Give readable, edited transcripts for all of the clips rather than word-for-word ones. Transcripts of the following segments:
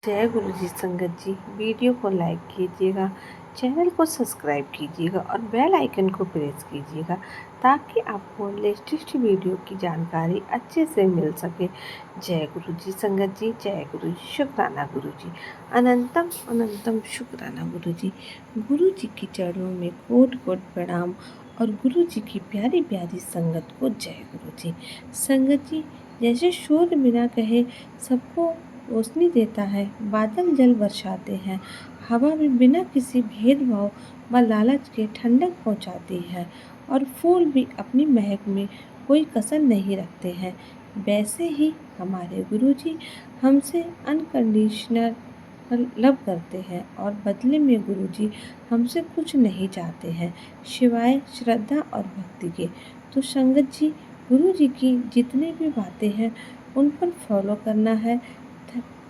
जय गुरु जी। संगत जी, वीडियो को लाइक कीजिएगा, चैनल को सब्सक्राइब कीजिएगा और बेल आइकन को प्रेस कीजिएगा ताकि आपको लेटेस्ट वीडियो की जानकारी अच्छे से मिल सके। जय गुरु जी। संगत जी, जय गुरु जी। शुक्राना गुरु जी, अनंतम अनंतम शुक्राना गुरु जी। गुरु जी की चरणों में कोट कोट प्रणाम और गुरु जी की प्यारी प्यारी संगत को जय गुरु जी। संगत जी, जैसे सूर्य बिना कहे सबको रोशनी देता है, बादल जल बरसाते हैं, हवा भी बिना किसी भेदभाव व लालच के ठंडक पहुंचाती है और फूल भी अपनी महक में कोई कसर नहीं रखते हैं, वैसे ही हमारे गुरुजी हमसे अनकंडीशनल लव करते हैं और बदले में गुरुजी हमसे कुछ नहीं चाहते हैं सिवाय श्रद्धा और भक्ति के। तो संगत जी, गुरुजी की जितनी भी बातें हैं उन पर फॉलो करना है,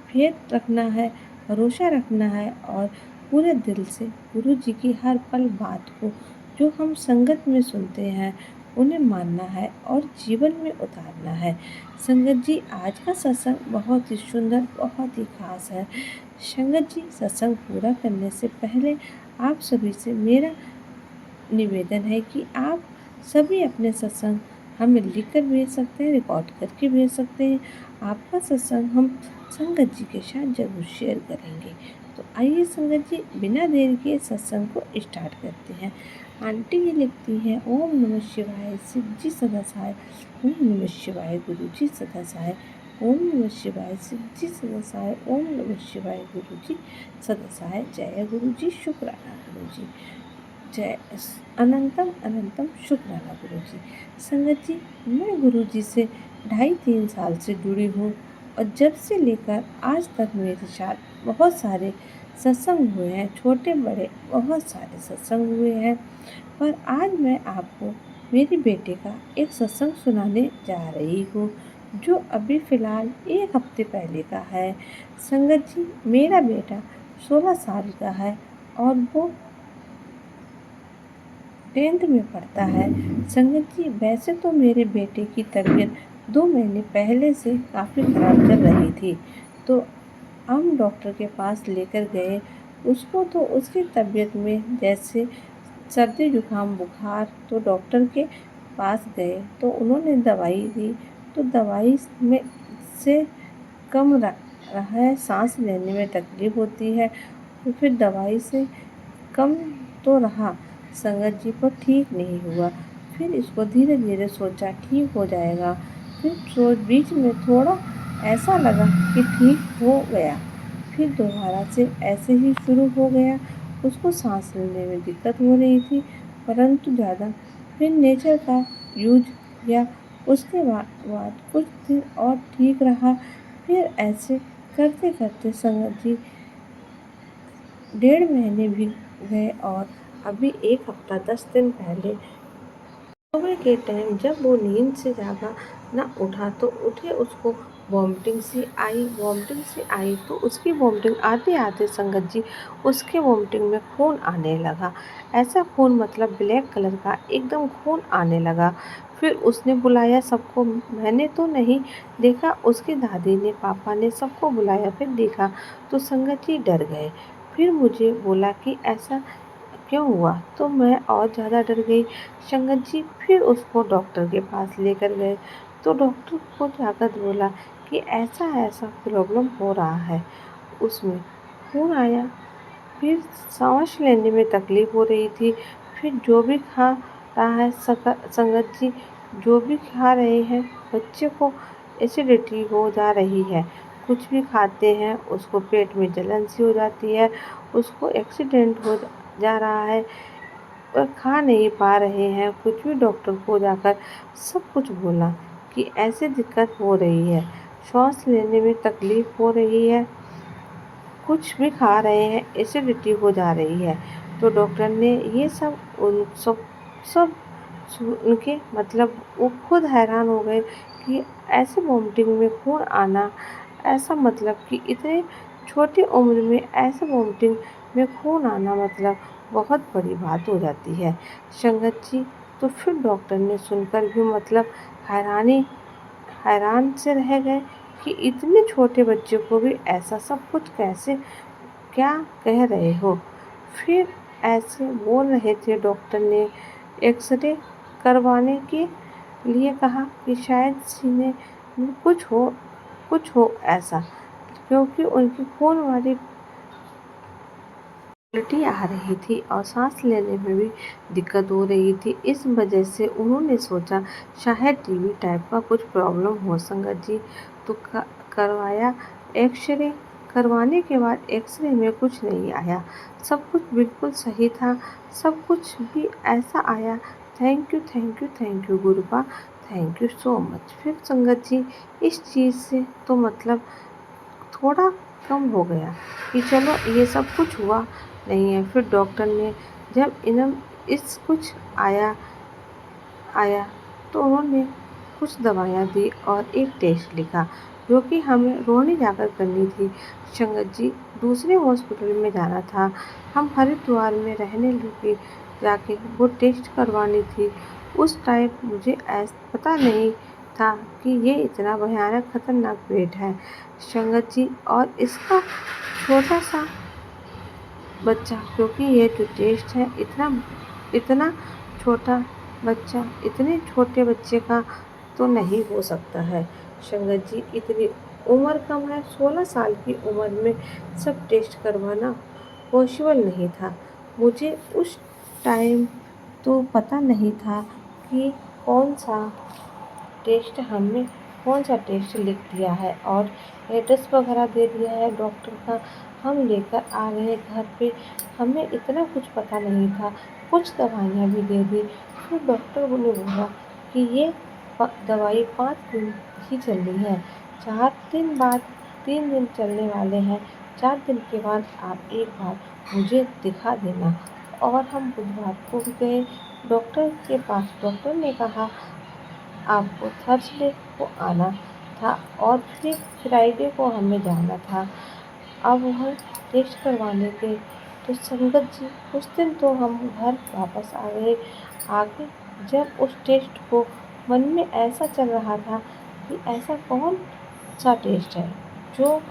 फेथ रखना है, भरोसा रखना है और पूरे दिल से गुरु जी की हर पल बात को जो हम संगत में सुनते हैं उन्हें मानना है और जीवन में उतारना है। संगत जी, आज का सत्संग बहुत ही सुंदर, बहुत ही खास है। संगत जी, सत्संग पूरा करने से पहले आप सभी से मेरा निवेदन है कि आप सभी अपने सत्संग हमें लिख कर भेज सकते हैं, रिकॉर्ड करके भेज सकते हैं। आपका सत्संग हम संगत जी के साथ जरूर शेयर करेंगे। तो आइए संगत जी, बिना देर के सत्संग को स्टार्ट करते हैं। आंटी ये लिखती हैं, ओम नमः शिवाय, शिव जी सदा सहाय। ओम नमः शिवाय, गुरु जी सदा सहाय। ओम नमः शिवाय, शिव जी सदा सहाय। ओम नमः शिवाय, गुरु जी सदा सहाय। जय गुरु जी। शुक्राना गुरु जी। जय अनंतम अनंतम शुक्राना गुरु जी। संगत जी, मैं गुरु जी से 2.5-3 साल से जुड़ी हूँ और जब से लेकर आज तक मेरे साथ बहुत सारे सत्संग हुए हैं, छोटे बड़े बहुत सारे सत्संग हुए हैं। पर आज मैं आपको मेरे बेटे का एक सत्संग सुनाने जा रही हूँ जो अभी फ़िलहाल 1 हफ्ते पहले का है। संगत जी, मेरा बेटा 16 साल का है और वो 10th में पढ़ता है। संगत जी, वैसे तो मेरे बेटे की तबीयत 2 महीने पहले से काफ़ी ख़राब चल रही थी, तो हम डॉक्टर के पास लेकर गए उसको। तो उसकी तबीयत में जैसे सर्दी जुकाम बुखार, तो डॉक्टर के पास गए तो उन्होंने दवाई दी, तो दवाई में से कम रहा है, सांस लेने में तकलीफ़ होती है। तो फिर दवाई से कम तो रहा संगत जी, पर ठीक नहीं हुआ। फिर इसको धीरे धीरे सोचा ठीक हो जाएगा, फिर बीच में थोड़ा ऐसा लगा कि ठीक हो गया, फिर दोबारा से ऐसे ही शुरू हो गया। उसको सांस लेने में दिक्कत हो रही थी परंतु ज़्यादा। फिर नेचर का यूज किया, उसके बाद कुछ दिन और ठीक रहा। फिर ऐसे करते करते संगत जी 1.5 महीने भी गए और अभी 1 हफ्ता 10 दिन पहले सुबह के टाइम जब वो नींद से जागा ना उठा तो उठे, उसको वॉमिटिंग सी आई तो उसकी वॉमिटिंग आते आते संगत जी उसके वॉमिटिंग में खून आने लगा। ऐसा खून मतलब ब्लैक कलर का एकदम खून आने लगा। फिर उसने बुलाया सबको, मैंने तो नहीं देखा, उसकी दादी ने पापा ने सबको बुलाया। फिर देखा तो संगत जी डर गए। फिर मुझे बोला कि ऐसा क्यों हुआ, तो मैं और ज़्यादा डर गई संगत जी। फिर उसको डॉक्टर के पास लेकर गए तो डॉक्टर को जाकर बोला कि ऐसा ऐसा प्रॉब्लम हो रहा है, उसमें खून आया, फिर सांस लेने में तकलीफ़ हो रही थी। फिर जो भी खा रहा है संगत जी, जो भी खा रहे हैं बच्चे को एसिडिटी हो जा रही है। कुछ भी खाते हैं उसको पेट में जलन सी हो जाती है, उसको एक्सीडेंट हो जा रहा है और खा नहीं पा रहे हैं। कुछ भी डॉक्टर को जाकर सब कुछ बोला कि ऐसे दिक्कत हो रही है, सांस लेने में तकलीफ़ हो रही है, कुछ भी खा रहे हैं एसिडिटी हो जा रही है। तो डॉक्टर ने ये सब सब सुन के मतलब वो खुद हैरान हो गए कि ऐसे वॉमिटिंग में खून आना, ऐसा मतलब कि इतने छोटी उम्र में ऐसे वॉमिटिंग में खून आना मतलब बहुत बड़ी बात हो जाती है संगत जी। तो फिर डॉक्टर ने सुनकर भी मतलब हैरान से रह गए कि इतने छोटे बच्चे को भी ऐसा सब कुछ कैसे, क्या कह रहे हो? फिर ऐसे बोल रहे थे। डॉक्टर ने एक्सरे करवाने के लिए कहा कि शायद सीने में कुछ हो ऐसा, क्योंकि उनकी खून वाली उल्टी आ रही थी और सांस लेने में भी दिक्कत हो रही थी। इस वजह से उन्होंने सोचा शायद टीबी टाइप का कुछ प्रॉब्लम हो। संगत जी तो करवाया एक्सरे। करवाने के बाद एक्सरे में कुछ नहीं आया, सब कुछ बिल्कुल सही था। सब कुछ भी ऐसा आया। Thank you thank you thank you गुरुपा, thank you so much. फिर संगत जी इस चीज़ से तो मतलब थोड़ा कम हो गया कि चलो ये सब कुछ हुआ नहीं है। फिर डॉक्टर ने जब इन्हें इस कुछ आया आया तो उन्होंने कुछ दवाइयाँ दी और एक टेस्ट लिखा, जो कि हमें रोहनी जाकर करनी थी। संगत जी दूसरे हॉस्पिटल में जाना था, हम हरिद्वार में रहने लगे, जाके वो टेस्ट करवानी थी। उस टाइम मुझे पता नहीं था कि ये इतना भयानक खतरनाक पेट है संगत जी। और इसका छोटा सा बच्चा, क्योंकि ये जो टेस्ट है इतना इतना छोटा बच्चा, इतने छोटे बच्चे का तो नहीं हो सकता है संगत जी। इतनी उम्र कम है, 16 साल की उम्र में सब टेस्ट करवाना पॉसिबल नहीं था। मुझे उस टाइम तो पता नहीं था कि कौन सा कौन सा टेस्ट लिख दिया है और एड्रेस वगैरह दे दिया है डॉक्टर का। हम लेकर आ गए घर पे, हमें इतना कुछ पता नहीं था। कुछ दवाइयाँ भी दे दी। फिर डॉक्टर ने बोला कि ये दवाई 5 दिन ही चलनी है, 4 दिन बाद 3 दिन चलने वाले हैं। 4 दिन के बाद आप एक बार मुझे दिखा देना। और हम बुधवार को भी गए डॉक्टर के पास। डॉक्टर ने कहा आपको थर्सडे को आना था और फिर फ्राइडे को हमें जाना था। अब वह टेस्ट करवाने गए तो संगत जी उस दिन तो हम घर वापस आ गए। आगे जब उस टेस्ट को मन में ऐसा चल रहा था कि ऐसा कौन सा टेस्ट है जो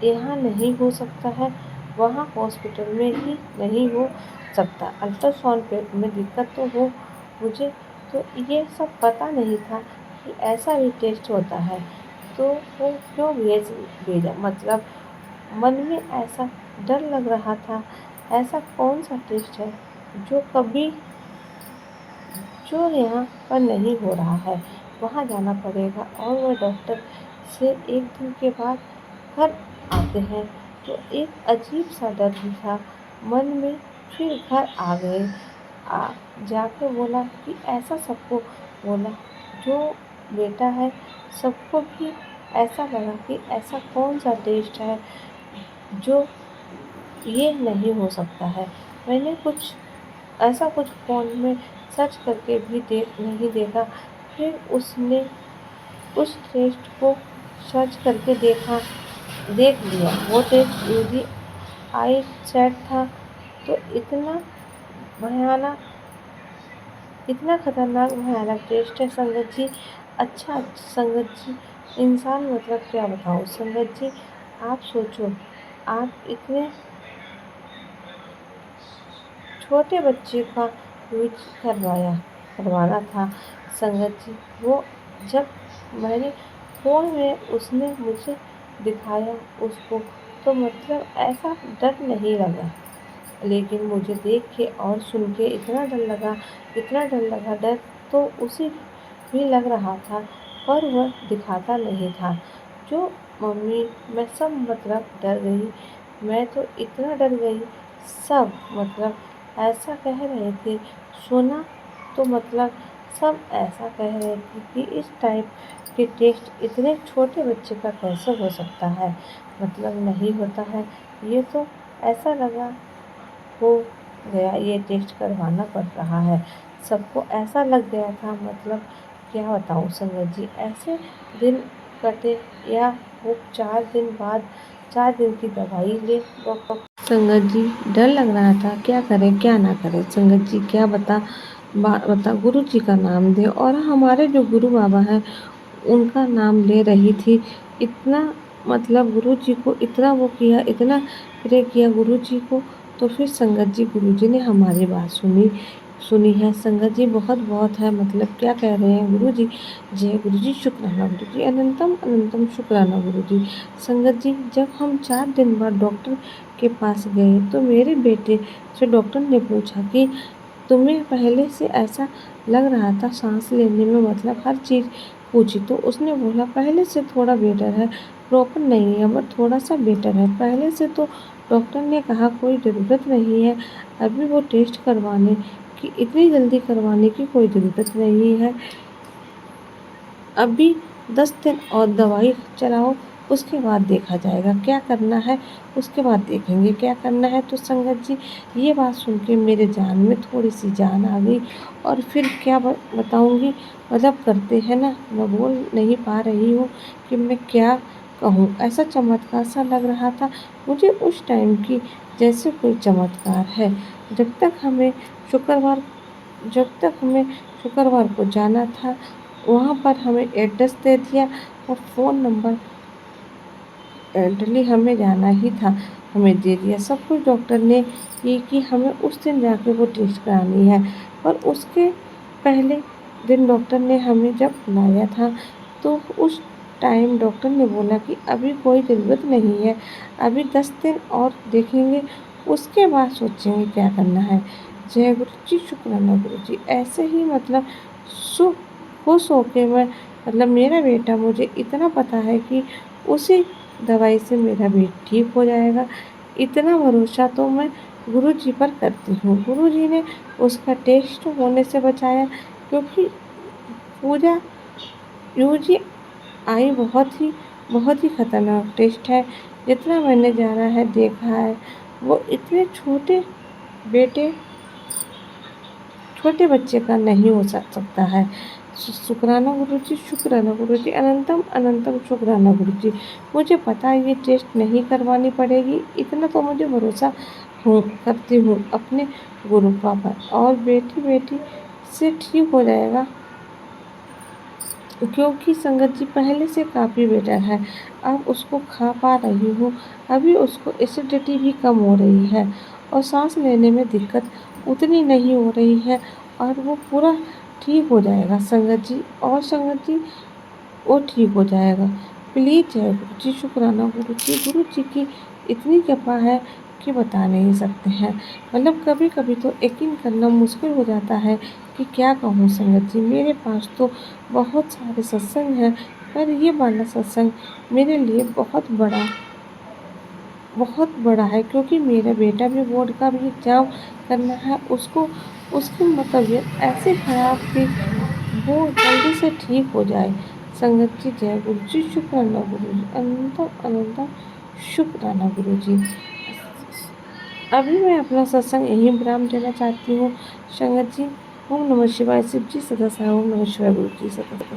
यहाँ नहीं हो सकता है, वहाँ हॉस्पिटल में ही नहीं हो सकता। अल्ट्रासाउंड पेट में दिक्कत तो हो मुझे, तो ये सब पता नहीं था कि ऐसा भी टेस्ट होता है। तो वो क्यों भेजा, मतलब मन में ऐसा डर लग रहा था। ऐसा कौन सा टेस्ट है जो यहाँ पर नहीं हो रहा है, वहाँ जाना पड़ेगा। और वह डॉक्टर से एक दिन के बाद घर आते हैं तो एक अजीब सा डर भी था मन में। फिर घर आ गए, जाके बोला कि ऐसा सबको बोला जो बेटा है, सबको भी ऐसा लगा कि ऐसा कौन सा टेस्ट है जो ये नहीं हो सकता है। मैंने कुछ फ़ोन में सर्च करके भी नहीं देखा। फिर उसने उस टेस्ट को सर्च करके देख लिया। वो टेस्ट यूरिक एसिड था। तो भयानक इतना खतरनाक भयानक टेस्ट है संगत जी। अच्छा संगत जी, इंसान मतलब क्या बताऊँ संगत जी। आप सोचो, आप इतने छोटे बच्चे का यूज करवाना था संगत जी। वो जब मैंने फ़ोन में उसने मुझे दिखाया उसको, तो मतलब ऐसा डर नहीं लगा, लेकिन मुझे देख के और सुन के इतना डर लगा। डर तो उसे भी लग रहा था, पर वह दिखाता नहीं था। जो मम्मी मैं सब मतलब डर गई। मैं तो इतना डर गई, सब मतलब ऐसा कह रहे थे। सुना तो मतलब सब ऐसा कह रहे थे कि इस टाइप के टेस्ट इतने छोटे बच्चे का कैसे हो सकता है, मतलब नहीं होता है। ये तो ऐसा लगा हो गया, ये टेस्ट करवाना पड़ रहा है। सबको ऐसा लग गया था, मतलब क्या बताऊँ संगत जी। ऐसे दिन कटे या वो 4 दिन बाद 4 दिन की दवाई ले डॉक्टर। संगत जी डर लग रहा था, क्या करें क्या ना करें। संगत जी क्या बता गुरु जी का नाम दे, और हमारे जो गुरु बाबा हैं उनका नाम ले रही थी इतना मतलब गुरु जी को इतना वो किया, इतना प्रे किया गुरु जी को। तो फिर संगत जी गुरु जी ने हमारी बात सुनी सुनी है। संगत जी बहुत बहुत है, मतलब क्या कह रहे हैं गुरु जी। जय गुरु जी, शुक्राना गुरु जी, अनंतम अनंतम शुक्राना गुरु जी। संगत जी, जब हम 4 दिन बाद डॉक्टर के पास गए तो मेरे बेटे से डॉक्टर ने पूछा कि तुम्हें पहले से ऐसा लग रहा था सांस लेने में, मतलब हर चीज़ पूछी। तो उसने बोला पहले से थोड़ा बेटर है, प्रॉपर नहीं है बट थोड़ा सा बेटर है पहले से। तो डॉक्टर ने कहा कोई ज़रूरत नहीं है अभी वो टेस्ट करवाने की, इतनी जल्दी करवाने की कोई ज़रूरत नहीं है। अभी 10 दिन और दवाई चलाओ, उसके बाद देखा जाएगा क्या करना है, उसके बाद देखेंगे क्या करना है। तो संगत जी, ये बात सुन के मेरे जान में थोड़ी सी जान आ गई। और फिर क्या बताऊँगी, मतलब करते हैं ना, मैं बोल नहीं पा रही हूँ कि मैं क्या कहूँ। ऐसा चमत्कार सा लग रहा था मुझे उस टाइम की, जैसे कोई चमत्कार है। जब तक हमें शुक्रवार जब तक हमें शुक्रवार को जाना था, वहाँ पर हमें एड्रेस दे दिया और फ़ोन नंबर एंटरली हमें जाना ही था, हमें दे दिया सब कुछ। डॉक्टर ने ये कि हमें उस दिन जाके वो टेस्ट करानी है। और उसके पहले दिन डॉक्टर ने हमें जब बुलाया था तो उस टाइम डॉक्टर ने बोला कि अभी कोई ज़रूरत नहीं है, अभी 10 दिन और देखेंगे, उसके बाद सोचेंगे क्या करना है। जय गुरु जी, शुक्राना गुरु जी। ऐसे ही मतलब सु खुश होके मैं, मतलब मेरा बेटा, मुझे इतना पता है कि उसी दवाई से मेरा पेट ठीक हो जाएगा, इतना भरोसा तो मैं गुरु जी पर करती हूँ। गुरु जी ने उसका टेस्ट होने से बचाया, क्योंकि पूजा यूजी आई बहुत ही खतरनाक टेस्ट है। जितना मैंने जाना है, देखा है, वो इतने बेटे छोटे बच्चे का नहीं हो सकता है। शुक्राना गुरु जी, शुक्राना गुरु जी, अनंतम अनंतम शुक्राना गुरु जी। मुझे पता है ये टेस्ट नहीं करवानी पड़ेगी, इतना तो मुझे भरोसा करती हूँ अपने गुरु पापा, और बेटी बेटी से ठीक हो जाएगा, क्योंकि संगत जी पहले से काफ़ी बेटर है। अब उसको खा पा रही हूँ, अभी उसको एसिडिटी भी कम हो रही है और सांस लेने में दिक्कत उतनी नहीं हो रही है, और वो पूरा ठीक हो जाएगा संगत जी। और संगत जी, वो ठीक हो जाएगा। प्लीज़ जय गुरु जी, शुक्राना गुरु जी की इतनी कृपा है कि बता नहीं सकते हैं। मतलब कभी कभी तो यकीन करना मुश्किल हो जाता है कि क्या कहूँ संगत जी। मेरे पास तो बहुत सारे सत्संग हैं, पर ये वाला सत्संग मेरे लिए बहुत बड़ा है, क्योंकि मेरा बेटा भी बोर्ड का भी एग्ज़ाम करना है उसको। उसकी तबीयत ऐसे ख़राब कि वो जल्दी से ठीक हो जाए। संगत जी, जय गुरु जी, शुक्राना गुरु जी, अनंतम अनंतम शुक्राना गुरु जी। अभी मैं अपना सत्संग यहीं विराम देना चाहती हूँ संगत जी। ओम नमः शिवाय। शिव जी सदा सहाय। ओम नमः शिवाय। गुरु जी सदा सहाय।